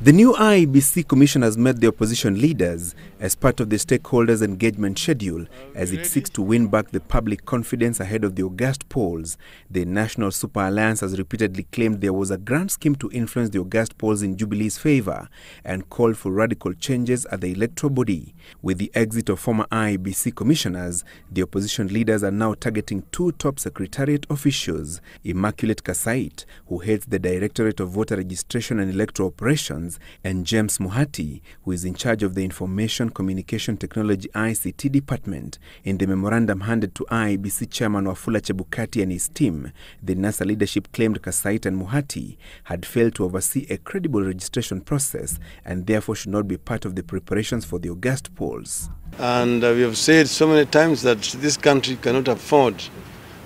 The new IEBC commission has met the opposition leaders as part of the stakeholders' engagement schedule as it seeks to win back the public confidence ahead of the August polls. The National Super Alliance has repeatedly claimed there was a grand scheme to influence the August polls in Jubilee's favor and called for radical changes at the electoral body. With the exit of former IEBC commissioners, the opposition leaders are now targeting two top secretariat officials, Immaculate Kasait, who heads the Directorate of Voter Registration and Electoral Operations, and James Muhati, who is in charge of the Information Communication Technology ICT department. In the memorandum handed to IEBC Chairman Wafula Chebukati and his team, the NASA leadership claimed Kasait and Muhati had failed to oversee a credible registration process and therefore should not be part of the preparations for the August polls. And we have said so many times that this country cannot afford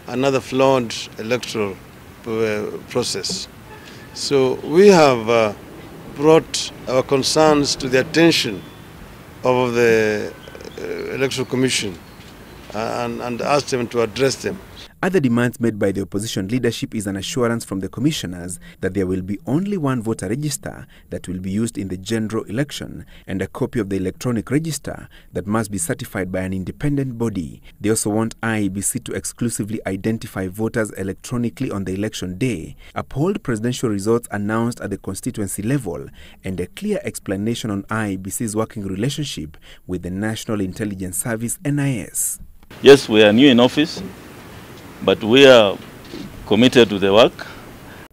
another flawed electoral process. So we have brought our concerns to the attention of the Electoral Commission and asked them to address them. Other demands made by the opposition leadership is an assurance from the commissioners that there will be only one voter register that will be used in the general election and a copy of the electronic register that must be certified by an independent body. They also want IEBC to exclusively identify voters electronically on the election day, uphold presidential results announced at the constituency level, and a clear explanation on IEBC's working relationship with the National Intelligence Service (NIS). Yes, we are new in office, but we are committed to the work.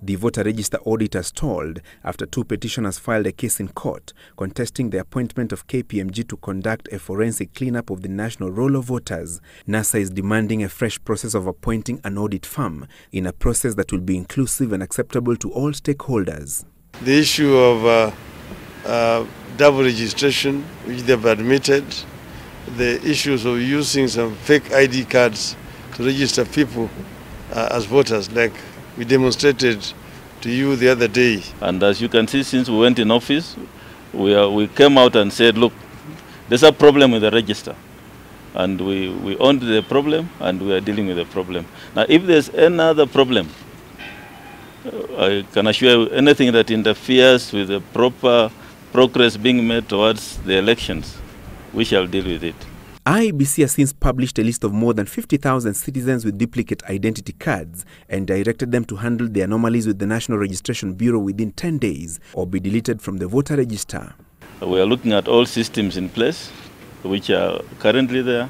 The voter register audit has stalled after two petitioners filed a case in court contesting the appointment of KPMG to conduct a forensic cleanup of the national roll of voters. NASA is demanding a fresh process of appointing an audit firm in a process that will be inclusive and acceptable to all stakeholders. The issue of double registration, which they have admitted, the issues of using some fake ID cards to register people as voters, like we demonstrated to you the other day. And as you can see, since we went in office, we came out and said, look, there's a problem with the register. And we owned the problem and we are dealing with the problem. Now, if there's another problem, I can assure you anything that interferes with the proper progress being made towards the elections, we shall deal with it. IEBC has since published a list of more than 50,000 citizens with duplicate identity cards and directed them to handle the anomalies with the National Registration Bureau within 10 days or be deleted from the voter register. We are looking at all systems in place which are currently there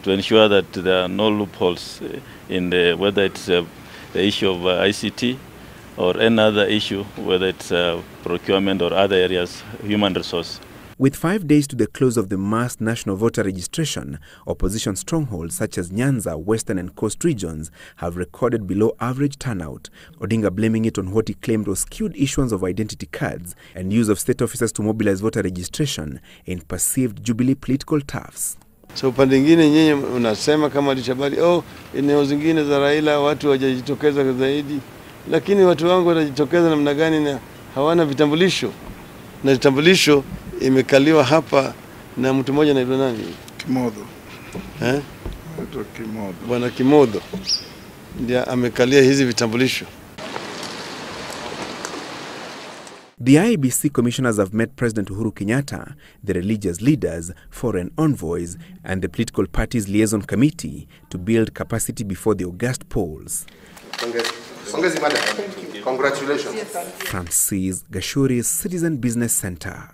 to ensure that there are no loopholes in whether it's the issue of ICT or any other issue, whether it's procurement or other areas, human resource. With 5 days to the close of the mass national voter registration, opposition strongholds such as Nyanza, Western and Coast regions have recorded below average turnout, Odinga blaming it on what he claimed was skewed issuance of identity cards and use of state officers to mobilize voter registration in perceived Jubilee political turfs. So upande ingine nyenye unasema kama Alishabali, eneo zingine za Raila watu hawajajitokeza zaidi, lakini watu wangu wanajitokeza namna gani na hawana vitambulisho? Na vitambulisho imekaliwa hapa na mtu mmoja anaitwa nani? Kimodho. Kimodho. Bwana Kimodho ndiye amekalia hizi vitambulisho. The IEBC commissioners have met President Uhuru Kenyatta, the religious leaders, foreign envoys, and the political parties liaison committee to build capacity before the August polls. Congratulations. Francis Gashuri's Citizen Business Center.